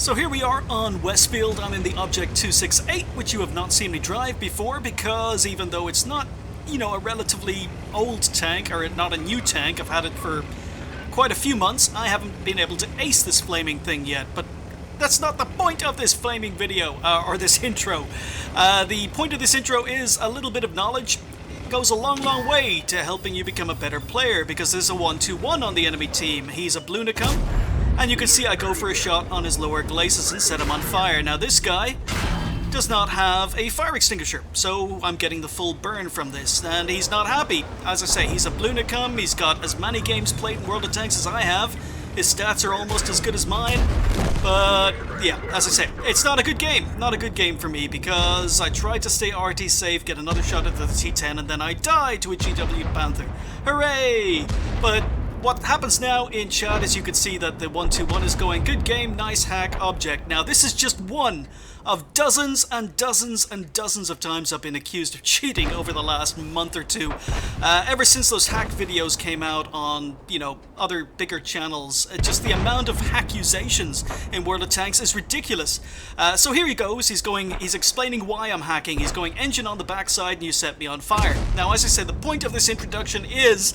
So here we are on Westfield. I'm in the Object 268, which you have not seen me drive before because even though it's not, a relatively old tank, or not a new tank, I've had it for quite a few months, I haven't been able to ace this flaming thing yet, but that's not the point of this flaming video, or this intro. The point of this intro is a little bit of knowledge. It goes a long way to helping you become a better player, because there's a 1-2-1 on the enemy team. He's a Blunicum, and you can see I go for a shot on his lower glacis and set him on fire. Now this guy does not have a fire extinguisher, so I'm getting the full burn from this, and he's not happy. As I say, he's a Blunicum, he's got as many games played in World of Tanks as I have. His stats are almost as good as mine, but yeah, as I say, it's not a good game. Not a good game for me, because I tried to stay RT safe, get another shot at the T10, and then I died to a GW Panther. Hooray! But what happens now in chat is you can see that the 1-2-1 is going, good game, nice hack, object. Now this is just one of dozens and dozens and dozens of times I've been accused of cheating over the last month or two. Ever since those hack videos came out on, other bigger channels, just the amount of accusations in World of Tanks is ridiculous. So here he goes, he's explaining why I'm hacking. He's going, engine on the backside and you set me on fire. Now as I said, the point of this introduction is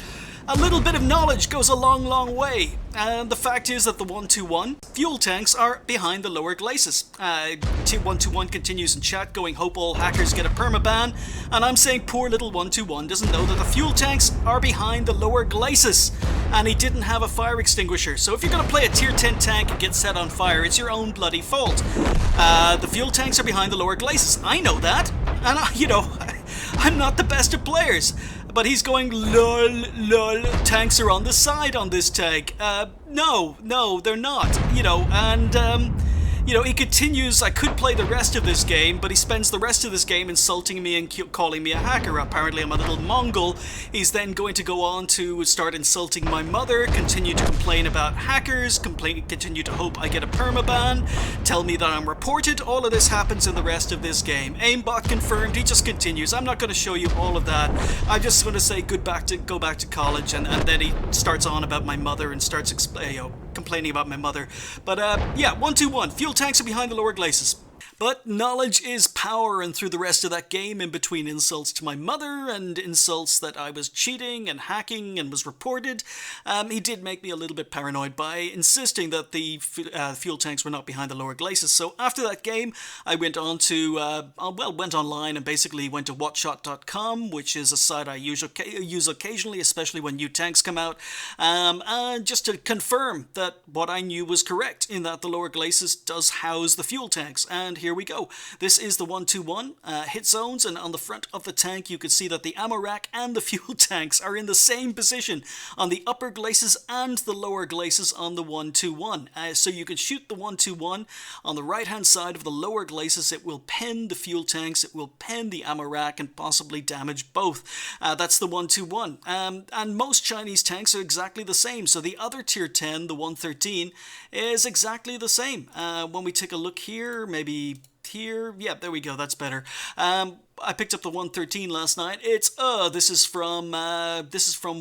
a little bit of knowledge goes a long way, and the fact is that the 1-2-1 fuel tanks are behind the lower glacis. 1-2-1 continues in chat going, hope all hackers get a permaban, and I'm saying poor little 1-2-1 doesn't know that the fuel tanks are behind the lower glacis, and he didn't have a fire extinguisher. So if you're going to play a tier 10 tank and get set on fire, it's your own bloody fault. The fuel tanks are behind the lower glacis. I know that, and I'm not the best of players. But he's going, lol, tanks are on the side on this tank. No, they're not, he continues, I could play the rest of this game, but he spends the rest of this game insulting me and calling me a hacker. Apparently I'm a little Mongol. He's then going to go on to start insulting my mother, continue to complain about hackers, continue to hope I get a permaban, tell me that I'm reported. All of this happens in the rest of this game. Aimbot confirmed, he just continues. I'm not going to show you all of that. I'm just going to say go back to college, and then he starts on about my mother and starts complaining about my mother. But 1-2-1, fuel tanks are behind the lower glacis. But knowledge is power, and through the rest of that game, in between insults to my mother and insults that I was cheating and hacking and was reported, he did make me a little bit paranoid by insisting that the fuel tanks were not behind the lower glacis. So after that game, I went on to, went online and basically went to whatshot.com, which is a site I use occasionally, especially when new tanks come out, and just to confirm that what I knew was correct, in that the lower glacis does house the fuel tanks. And here we go. This is the 1-2-1 hit zones, and on the front of the tank you can see that the ammo rack and the fuel tanks are in the same position on the upper glacis and the lower glacis on the 1-2-1. So you can shoot the 1-2-1 on the right hand side of the lower glacis. It will pen the fuel tanks, it will pen the ammo rack, and possibly damage both. That's the 1-2-1. And most Chinese tanks are exactly the same. So the other tier 10, the 113, is exactly the same. When we take a look here, maybe here, yeah, there we go, that's better. I picked up the 113 last night. This is from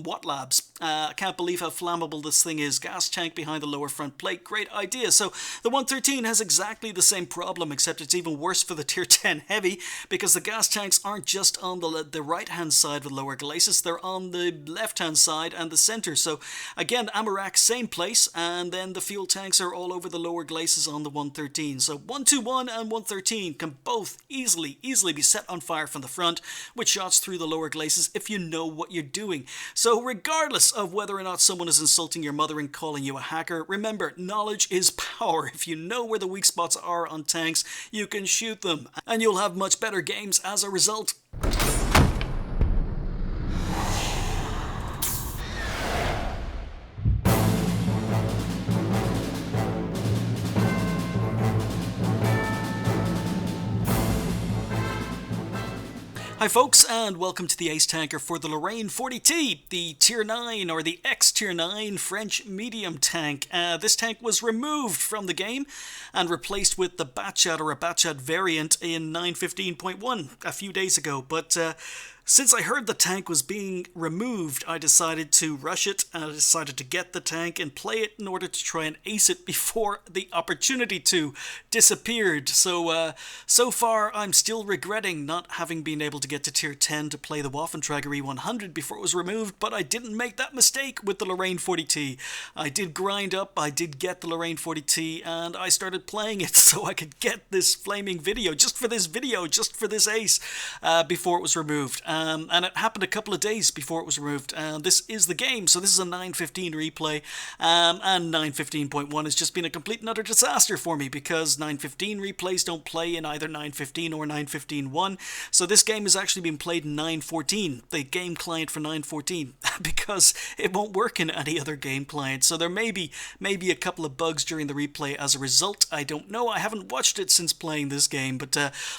What Labs. I can't believe how flammable this thing is. Gas tank behind the lower front plate. Great idea. So the 113 has exactly the same problem, except it's even worse for the tier 10 heavy, because the gas tanks aren't just on the right hand side of the lower glacis, they're on the left hand side and the center. So again, ammo rack same place, and then the fuel tanks are all over the lower glacis on the 113. So 1-2-1 and 113 can both easily be set on fire from the front with shots through the lower glacis if you know what you're doing. So regardless of whether or not someone is insulting your mother and calling you a hacker, remember, knowledge is power. If you know where the weak spots are on tanks, you can shoot them, and you'll have much better games as a result. Hi folks, and welcome to the Ace Tanker for the Lorraine 40T, the Tier 9 or the X-Tier 9 French medium tank. This tank was removed from the game and replaced with the Batchat or a Batchat variant in 9.15.1 a few days ago, but Since I heard the tank was being removed, I decided to rush it, and I decided to get the tank and play it in order to try and ace it before the opportunity to disappeared. So far I'm still regretting not having been able to get to tier 10 to play the Waffentrager E100 before it was removed, but I didn't make that mistake with the Lorraine 40T. I did grind up, I did get the Lorraine 40T, and I started playing it so I could get this flaming video, just for this ace, before it was removed. And it happened a couple of days before it was removed. This is the game, so this is a 9.15 replay, and 9.15.1 has just been a complete and utter disaster for me because 9.15 replays don't play in either 9.15 or 9.15.1, so this game has actually been played in 9.14, the game client for 9.14, because it won't work in any other game client, so there may be a couple of bugs during the replay as a result. I don't know, I haven't watched it since playing this game, but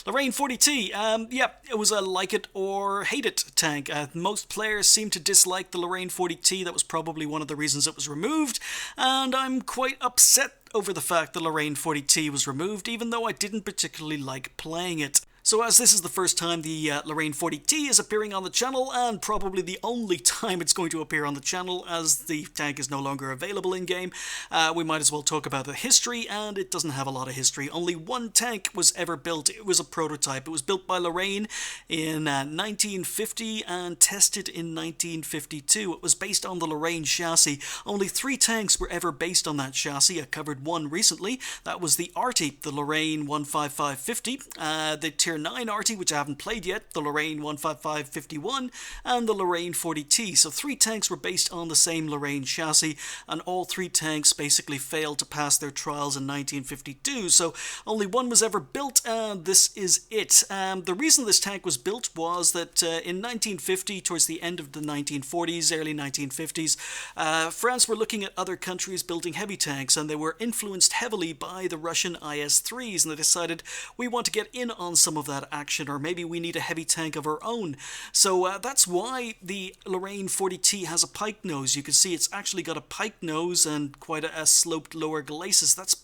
Lorraine 40T, yeah, it was a like it or hate it tank. Most players seem to dislike the Lorraine 40T. That was probably one of the reasons it was removed, and I'm quite upset over the fact the Lorraine 40T was removed, even though I didn't particularly like playing it. So as this is the first time the Lorraine 40T is appearing on the channel, and probably the only time it's going to appear on the channel as the tank is no longer available in-game, we might as well talk about the history, and it doesn't have a lot of history. Only one tank was ever built. It was a prototype. It was built by Lorraine in 1950 and tested in 1952. It was based on the Lorraine chassis. Only 3 tanks were ever based on that chassis. I covered one recently. That was the Arty, the Lorraine 15550, the Tier 9 Arty, which I haven't played yet, the Lorraine 15551, and the Lorraine 40T. So 3 tanks were based on the same Lorraine chassis, and all 3 tanks basically failed to pass their trials in 1952. So only one was ever built, and this is it. The reason this tank was built was that in 1950, towards the end of the 1940s, early 1950s, France were looking at other countries building heavy tanks, and they were influenced heavily by the Russian IS-3s, and they decided, we want to get in on some of that action, or maybe we need a heavy tank of our own. So that's why the Lorraine 40T has a pike nose. You can see it's actually got a pike nose and quite a sloped lower glacis. That's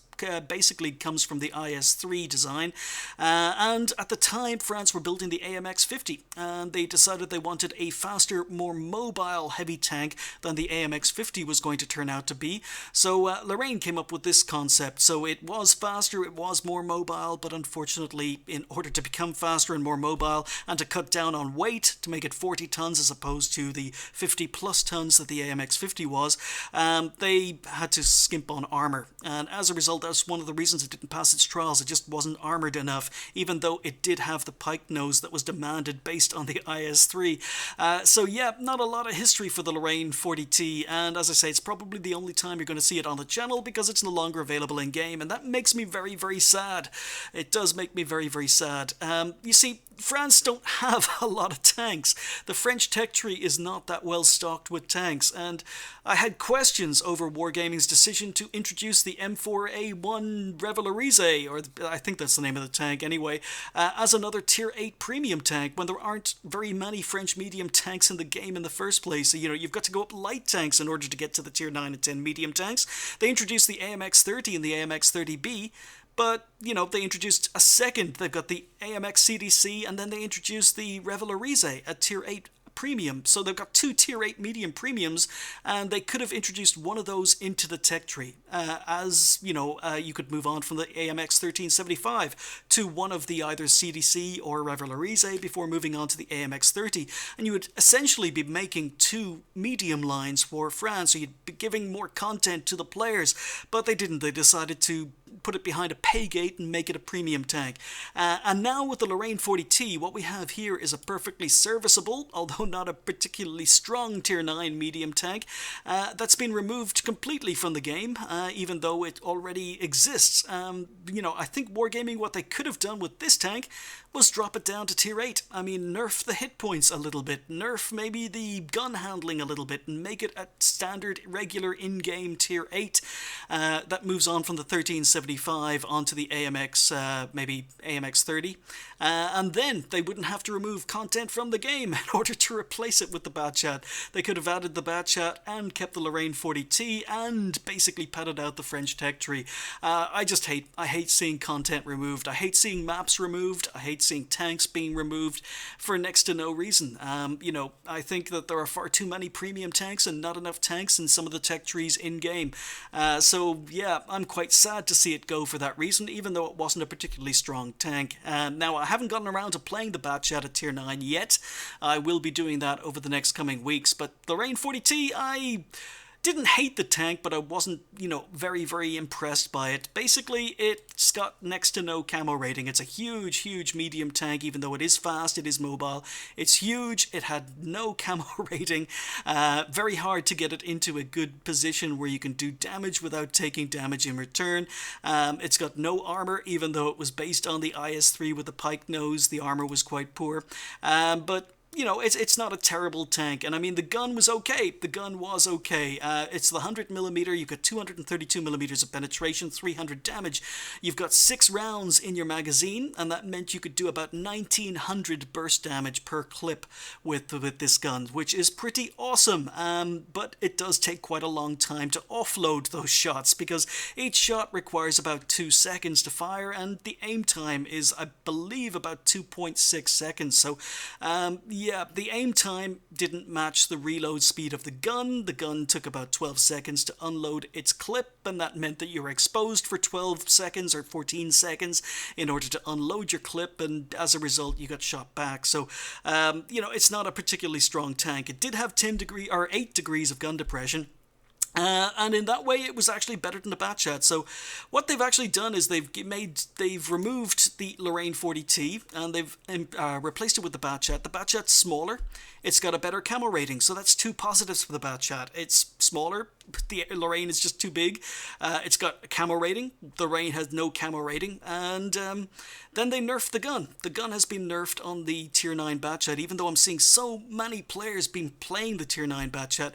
basically comes from the IS-3 design, and at the time France were building the AMX-50, and they decided they wanted a faster, more mobile heavy tank than the AMX-50 was going to turn out to be. So Lorraine came up with this concept. So it was faster, it was more mobile, but unfortunately, in order to become faster and more mobile and to cut down on weight to make it 40 tons as opposed to the 50 plus tons that the AMX-50 was, they had to skimp on armor, and as a result, that's one of the reasons it didn't pass its trials. It just wasn't armored enough, even though it did have the pike nose that was demanded based on the IS-3. So yeah, not a lot of history for the Lorraine 40T, and as I say, it's probably the only time you're going to see it on the channel because it's no longer available in game, and that makes me very, very sad. It does make me very, very sad. You see, France don't have a lot of tanks. The French tech tree is not that well stocked with tanks, and I had questions over Wargaming's decision to introduce the M4A1 Revalorize, or I think that's the name of the tank anyway, as another Tier 8 premium tank when there aren't very many French medium tanks in the game in the first place. You know, you've got to go up light tanks in order to get to the Tier 9 and 10 medium tanks. They introduced the AMX-30 and the AMX-30B, but, you know, they introduced a second. They've got the AMX CDC, and then they introduced the Revalorize at Tier 8 premium. So they've got 2 Tier 8 medium premiums, and they could have introduced one of those into the tech tree. As, you know, you could move on from the AMX 1375 to one of the either CDC or Revalorize before moving on to the AMX 30. And you would essentially be making 2 medium lines for France, so you'd be giving more content to the players. But they didn't. They decided to put it behind a pay gate and make it a premium tank. And now with the Lorraine 40T, what we have here is a perfectly serviceable, although not a particularly strong Tier 9 medium tank, that's been removed completely from the game, even though it already exists. You know, I think Wargaming, what they could have done with this tank was drop it down to Tier 8. I mean, nerf the hit points a little bit, nerf maybe the gun handling a little bit, and make it a standard, regular in-game Tier 8 that moves on from the 1375 onto the AMX, maybe AMX 30, and then they wouldn't have to remove content from the game in order to to replace it with the Batchat. They could have added the Batchat and kept the Lorraine 40T and basically padded out the French tech tree. I hate seeing content removed. I hate seeing maps removed. I hate seeing tanks being removed for next to no reason. I think that there are far too many premium tanks and not enough tanks in some of the tech trees in-game. So yeah, I'm quite sad to see it go for that reason, even though it wasn't a particularly strong tank. Now, I haven't gotten around to playing the Batchat at tier 9 yet. I will be doing that over the next coming weeks, but the Lorraine 40T, I didn't hate the tank, but I wasn't, very, very impressed by it. Basically, it's got next to no camo rating. It's a huge, huge medium tank, even though it is fast, it is mobile. It's huge, it had no camo rating. Very hard to get it into a good position where you can do damage without taking damage in return. It's got no armor, even though it was based on the IS-3 with the pike nose. The armor was quite poor. But it's not a terrible tank, and I mean, the gun was okay. The gun was okay. It's the 100mm, you've got 232mm of penetration, 300 damage. You've got 6 rounds in your magazine, and that meant you could do about 1900 burst damage per clip with this gun, which is pretty awesome. But it does take quite a long time to offload those shots, because each shot requires about 2 seconds to fire, and the aim time is, I believe, about 2.6 seconds. So, yeah, the aim time didn't match the reload speed of the gun. The gun took about 12 seconds to unload its clip, and that meant that you were exposed for 12 seconds or 14 seconds in order to unload your clip, and as a result, you got shot back. So, it's not a particularly strong tank. It did have 8 degrees of gun depression. And in that way, it was actually better than the Batchat. So what they've actually done is they've removed the Lorraine 40T and they've replaced it with the Batchat. The Batchat's smaller. It's got a better camo rating, so that's 2 positives for the Batchat. It's smaller. The Lorraine is just too big. It's got a camo rating. The Lorraine has no camo rating. And then they nerfed the gun. The gun has been nerfed on the tier 9 Batchat, even though I'm seeing so many players been playing the tier 9 Batchat.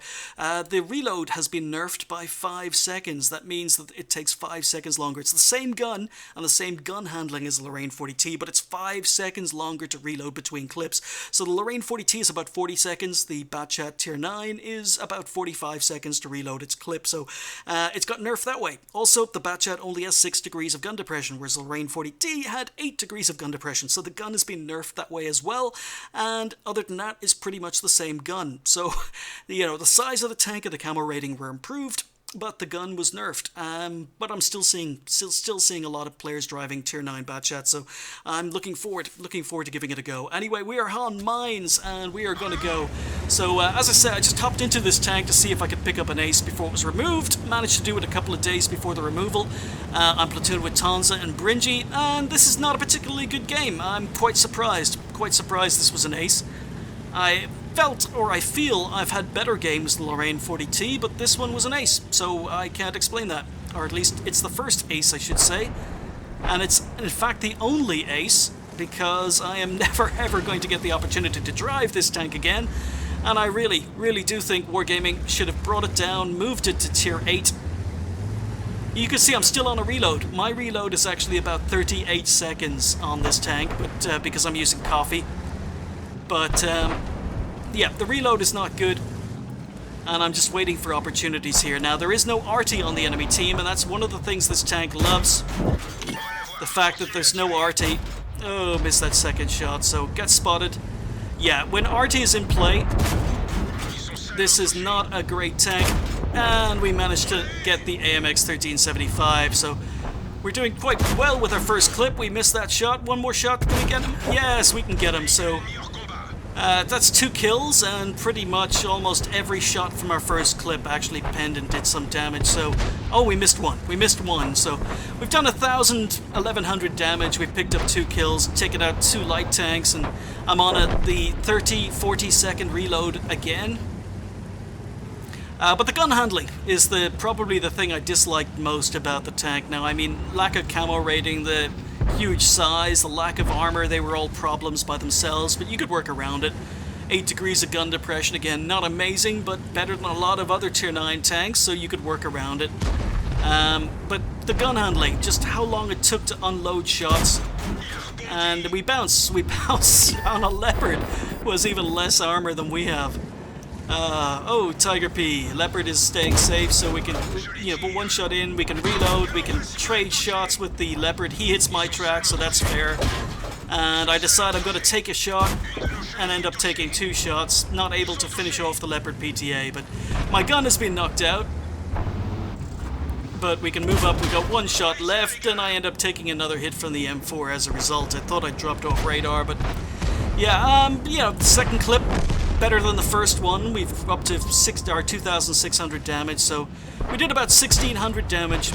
The reload has been nerfed by 5 seconds. That means that it takes 5 seconds longer. It's the same gun and the same gun handling as the Lorraine 40T, but it's 5 seconds longer to reload between clips. So the Lorraine 40T is about 40 seconds. The Batchat tier 9 is about 45 seconds to reload its clip. So it's got nerfed that way. Also, the Batchat only has 6 degrees of gun depression, whereas the Lorraine 40T had 8 degrees of gun depression. So the gun has been nerfed that way as well. And other than that, it's pretty much the same gun. So, the size of the tank and the camo rating were improved, but the gun was nerfed. But I'm still seeing a lot of players driving tier 9 Batchat, so I'm looking forward to giving it a go. Anyway, we are on mines and we are going to go. So as I said, I just hopped into this tank to see if I could pick up an ace before it was removed. Managed to do it a couple of days before the removal. I'm platooned with Tonza and Bringy, and this is not a particularly good game. I'm quite surprised this was an ace. I feel I've had better games than Lorraine 40T, but this one was an ace, so I can't explain that. Or at least it's the first ace, I should say. And it's, in fact, the only ace, because I am never ever going to get the opportunity to drive this tank again. And I really, really do think Wargaming should have brought it down, moved it to tier 8. You can see I'm still on a reload. My reload is actually about 38 seconds on this tank, but because I'm using coffee. But, yeah, the reload is not good, and I'm just waiting for opportunities here. Now, there is no arty on the enemy team, and that's one of the things this tank loves. The fact that there's no arty. Oh, missed that second shot, so get spotted. Yeah, when arty is in play, this is not a great tank, and we managed to get the AMX 1375, so we're doing quite well with our first clip. We missed that shot. One more shot, can we get him? Yes, we can get him, so that's 2 kills, and pretty much almost every shot from our first clip actually penned and did some damage. So, oh, we missed one. So we've done 1,100 damage. We've picked up 2 kills, taken out 2 light tanks, and I'm on the 30-40 second reload again. But the gun handling is probably the thing I disliked most about the tank. Now, I mean, lack of camo rating, the huge size, the lack of armor, they were all problems by themselves, but you could work around it. 8 degrees of gun depression, again, not amazing, but better than a lot of other tier 9 tanks, so you could work around it. But the gun handling, just how long it took to unload shots. And we bounce on a leopard who has even less armor than we have. Oh, Tiger P. Leopard is staying safe, so we can, put one shot in, we can reload, we can trade shots with the Leopard. He hits my track, so that's fair. And I decide I'm going to take a shot and end up taking 2 shots, not able to finish off the Leopard PTA, but my gun has been knocked out. But we can move up, we got 1 shot left, and I end up taking another hit from the M4 as a result. I thought I dropped off radar, but yeah, the second clip, better than the first one. We've up to 2,600 damage, so we did about 1,600 damage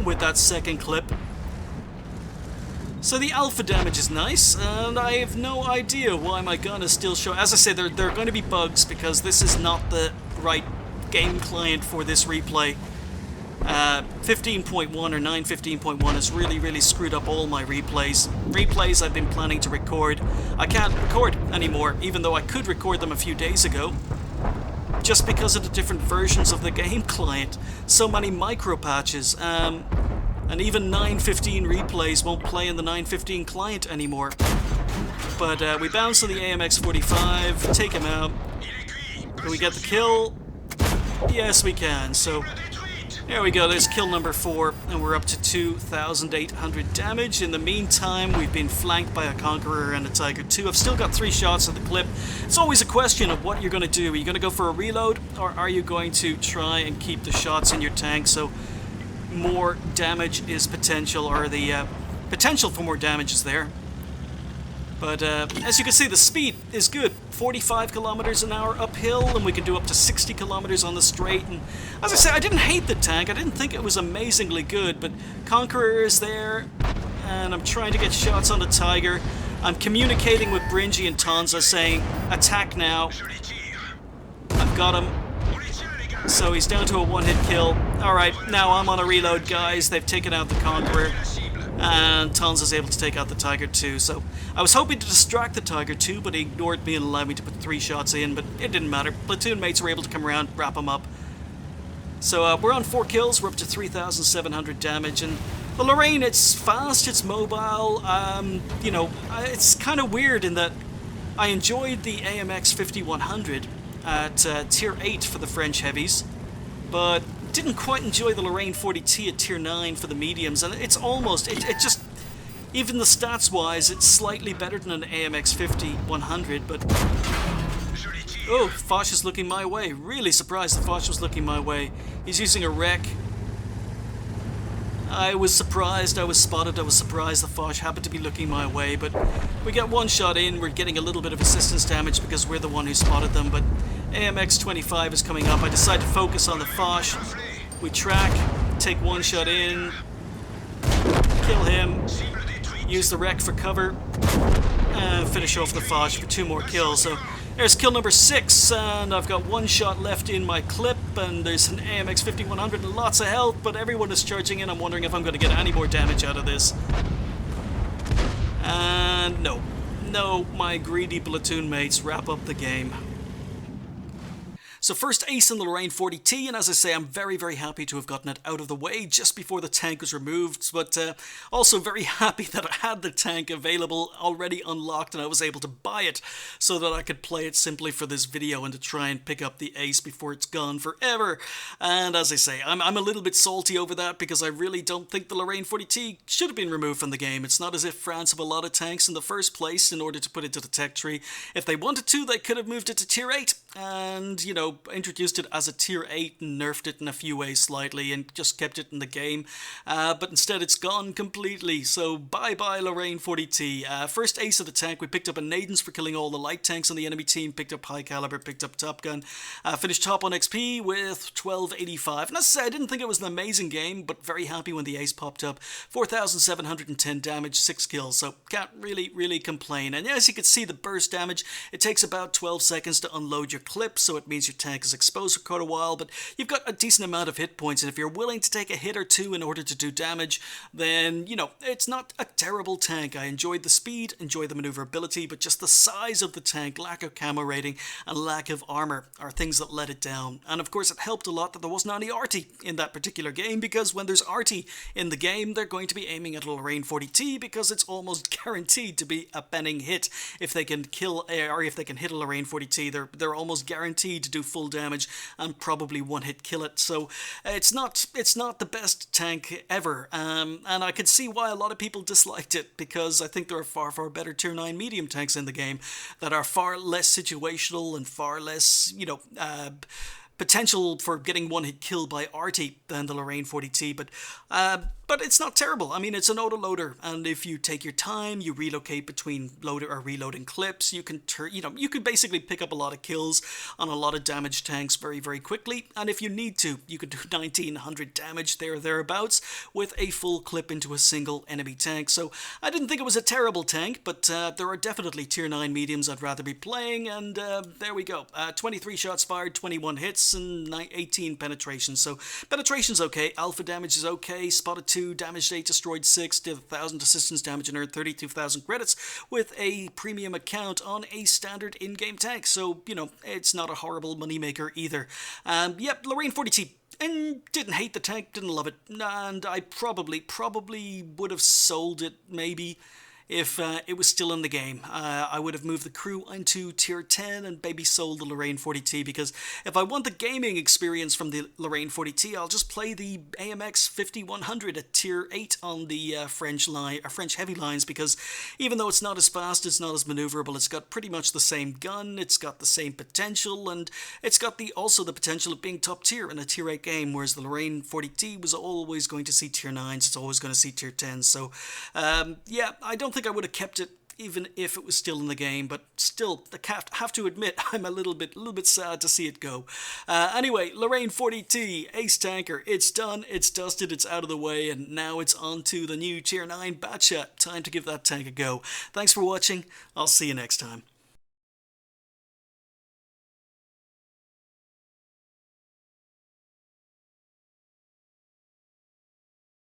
with that second clip. So the alpha damage is nice, and I have no idea why my gun is still showing. As I said, there are going to be bugs because this is not the right game client for this replay. 15.1 or 9.15.1 has really screwed up all my replays. Replays I've been planning to record. I can't record anymore, even though I could record them a few days ago. Just because of the different versions of the game client. So many micro patches. And even 9.15 replays won't play in the 9.15 client anymore. But we bounce on the AMX-45, take him out. Can we get the kill? Yes, we can. So there we go, there's kill number 4, and we're up to 2,800 damage. In the meantime, we've been flanked by a Conqueror and a Tiger II. I've still got 3 shots at the clip. It's always a question of what you're going to do. Are you going to go for a reload, or are you going to try and keep the shots in your tank so more damage is potential, or the potential for more damage is there. But as you can see, the speed is good. 45 kilometers an hour uphill, and we can do up to 60 kilometers on the straight. And as I said, I didn't hate the tank. I didn't think it was amazingly good, but Conqueror is there, and I'm trying to get shots on the Tiger. I'm communicating with Bringy and Tanza saying, attack now. I've got him. So he's down to a 1-hit kill. Alright, now I'm on a reload, guys. They've taken out the Conqueror. And Tanza's able to take out the Tiger II. So I was hoping to distract the Tiger II, but he ignored me and allowed me to put 3 shots in, but it didn't matter. Platoon mates were able to come around, wrap him up. So we're on 4 kills, we're up to 3,700 damage, and the Lorraine, it's fast, it's mobile, it's kind of weird in that I enjoyed the AMX 5100 at Tier 8 for the French heavies, but didn't quite enjoy the Lorraine 40T at Tier 9 for the mediums, and it's almost, it just, even the stats wise, it's slightly better than an AMX 5100, but oh, Foch is looking my way. Really surprised that Foch was looking my way. He's using a wreck. I was surprised, I was spotted, I was surprised that Foch happened to be looking my way, but we get 1 shot in, we're getting a little bit of assistance damage because we're the one who spotted them, but AMX 25 is coming up. I decide to focus on the Foch. We track, take 1 shot in, kill him, use the wreck for cover, and finish off the Foch for 2 more kills. So there's kill number 6, and I've got 1 shot left in my clip, and there's an AMX 5100 and lots of health, but everyone is charging in. I'm wondering if I'm going to get any more damage out of this. And no, my greedy platoon mates wrap up the game. So first ace in the Lorraine 40T, and as I say, I'm very, very happy to have gotten it out of the way just before the tank was removed, but also very happy that I had the tank available, already unlocked, and I was able to buy it so that I could play it simply for this video and to try and pick up the ace before it's gone forever. And as I say, I'm a little bit salty over that because I really don't think the Lorraine 40T should have been removed from the game. It's not as if France have a lot of tanks in the first place in order to put it to the tech tree. If they wanted to, they could have moved it to Tier 8 and, introduced it as a Tier 8 and nerfed it in a few ways slightly and just kept it in the game. But instead it's gone completely, so bye-bye Lorraine 40T. First ace of the tank, we picked up a Nadens for killing all the light tanks on the enemy team, picked up high caliber, picked up Top Gun, finished top on XP with 1285. And as I say, I didn't think it was an amazing game, but very happy when the ace popped up. 4,710 damage, 6 kills, so can't really complain. And as you can see, the burst damage, it takes about 12 seconds to unload your clip, so it means your tank is exposed for quite a while, but you've got a decent amount of hit points, and if you're willing to take a hit or two in order to do damage, then, you know, it's not a terrible tank. I enjoyed the speed, enjoyed the maneuverability, but just the size of the tank, lack of camo rating, and lack of armor are things that let it down. And of course, it helped a lot that there wasn't any arty in that particular game, because when there's arty in the game, they're going to be aiming at a Lorraine 40T, because it's almost guaranteed to be a penning hit. If they can kill, or if they can hit a Lorraine 40T, they're almost guaranteed to do full damage and probably one-hit kill it. So it's not the best tank ever, and I could see why a lot of people disliked it, because I think there are far better tier 9 medium tanks in the game that are far less situational and far less, you know, potential for getting one-hit kill by arty than the Lorraine 40T, but it's not terrible. I mean, it's an auto-loader, and if you take your time, you relocate between loader or reloading clips, you can you can basically pick up a lot of kills on a lot of damaged tanks very quickly, and if you need to, you could do 1900 damage there or thereabouts with a full clip into a single enemy tank. So I didn't think it was a terrible tank, but there are definitely tier 9 mediums I'd rather be playing, and there we go. 23 shots fired, 21 hits, and 18 penetrations. So penetration's okay, alpha damage is okay, spotted 2, damaged 8, destroyed 6, did 1,000 assistance damage and earned 32,000 credits with a premium account on a standard in-game tank. So, you know, it's not a horrible moneymaker either. Yep, Lorraine 40T. And didn't hate the tank, didn't love it, and I probably would have sold it maybe if it was still in the game. I would have moved the crew into tier 10 and maybe sold the Lorraine 40T, because if I want the gaming experience from the Lorraine 40T, I'll just play the AMX 5100 at tier 8 on the French heavy lines, because even though it's not as fast, it's not as maneuverable, it's got pretty much the same gun, it's got the same potential, and it's got also the potential of being top tier in a tier 8 game, whereas the Lorraine 40T was always going to see tier 9s, it's always going to see tier 10s. So yeah, I don't think I would have kept it even if it was still in the game, but still, I have to admit, I'm a little bit sad to see it go. Anyway, Lorraine 40T, ace tanker, it's done, it's dusted, it's out of the way, and now it's on to the new tier 9 Batcha. Time to give that tank a go. Thanks for watching, I'll see you next time.